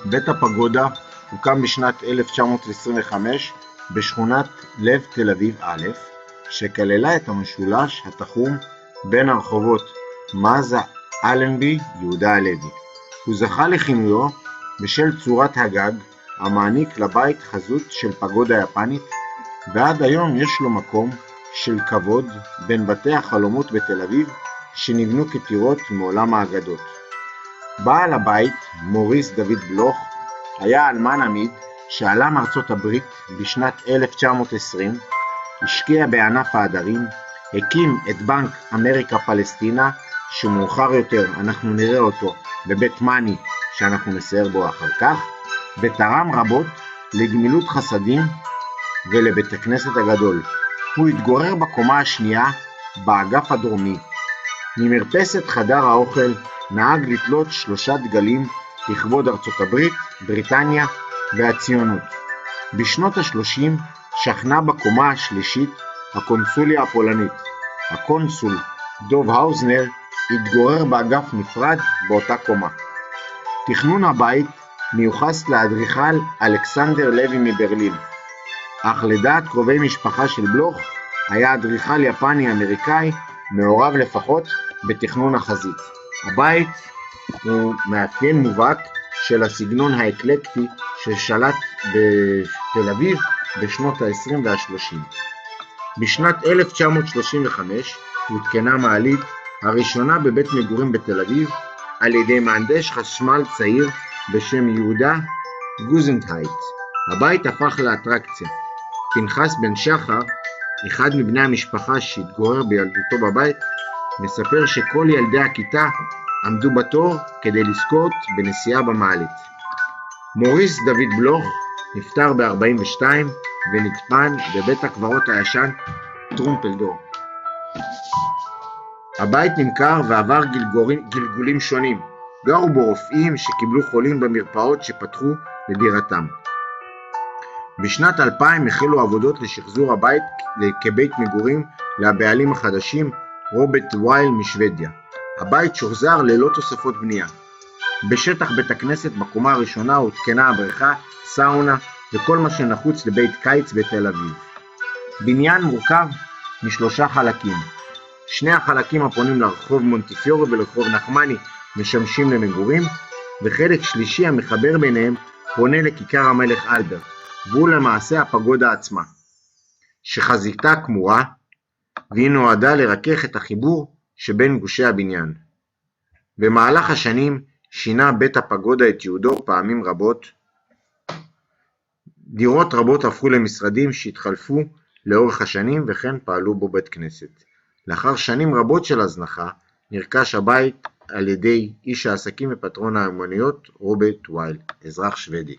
בית הפגודה הוקם בשנת 1925 בשכונת לב תל אביב א', שכללה את המשולש התחום בין הרחובות מזה אלנבי יהודה הלוי. הוא זכה לכינויו בשל צורת הגג המעניק לבית חזות של פגודה יפנית, ועד היום יש לו מקום של כבוד בין בתי החלומות בתל אביב שנבנו כטירות מעולם האגדות. בעל הבית, מוריס דוד בלוך, היה אלמן עמיד שעלה מארצות הברית בשנת 1920, השקיע בענף העדרים, הקים את בנק אמריקה פלסטינה, שמאוחר יותר אנחנו נראה אותו בבית מאני שאנחנו נסייר בו אחר כך, ותרם רבות לגמילות חסדים ולבית הכנסת הגדול. הוא התגורר בקומה השנייה באגף הדרומי. ממרפסת חדר האוכל נהג לתלות 3 דגלים לכבוד ארצות הברית, בריטניה והציונות. בשנות ה-30 שכנה בקומה השלישית הקונסוליה הפולנית. הקונסול דוב האוזנר התגורר באגף נפרד באותה קומה. תכנון הבית מיוחס לאדריכל אלכסנדר לוי מברלין, אך לדעת קרובי משפחה של בלוך היה אדריכל יפני אמריקאי מעורב לפחות בתכנון החזית. הבית הוא מאפיין מובהק של הסגנון האקלקטי ששלט בתל אביב בשנות ה-20 וה-30. בשנת 1935 הותקנה מעלית הראשונה בבית מגורים בתל אביב על ידי מהנדס חשמל צעיר בשם יהודה גוזנטהייט. הבית הפך לאטרקציה. פנחס בן שחר, אחד מבני המשפחה שהתגורר בילדותו בבית, מספר שכל ילדי הכיתה עמדו בתור כדי לזכות בנסיעה במעלית. מוריס דוד בלוך נפטר ב-42 ונדפן בבית הקברות הישן טרומפלדור. הבית נמכר ועבר גלגולים שונים. גרו בו רופאים שקיבלו חולים במרפאות שפתחו לדירתם. בשנת 2000 החלו עבודות לשחזור הבית כבית מגורים לבעלים החדשים, רוברט וייל משוודיה. הבית שוחזר ללא תוספות בנייה. בשטח בית הכנסת בקומה הראשונה הותקנה הבריכה, סאונה וכל מה שנחוץ לבית קיץ בתל אביב. בניין מורכב מ3 חלקים. 2 החלקים הפונים לרחוב מונטיפיורי ולרחוב נחמני משמשים למגורים, וחלק שלישי המחבר ביניהם פונה לכיכר המלך אלברט, והוא למעשה הפגודה עצמה, שחזיתה כמורה, והיא נועדה לרכך את החיבור שבין גושי הבניין. במהלך השנים שינה בית הפגודה את ייעודו פעמים רבות. דירות רבות הפכו למשרדים שהתחלפו לאורך השנים וכן פעלו בו בית כנסת. לאחר שנים רבות של הזנחה נרכש הבית על ידי איש העסקים ופטרון האמנויות רוברט וייל, אזרח שוודי.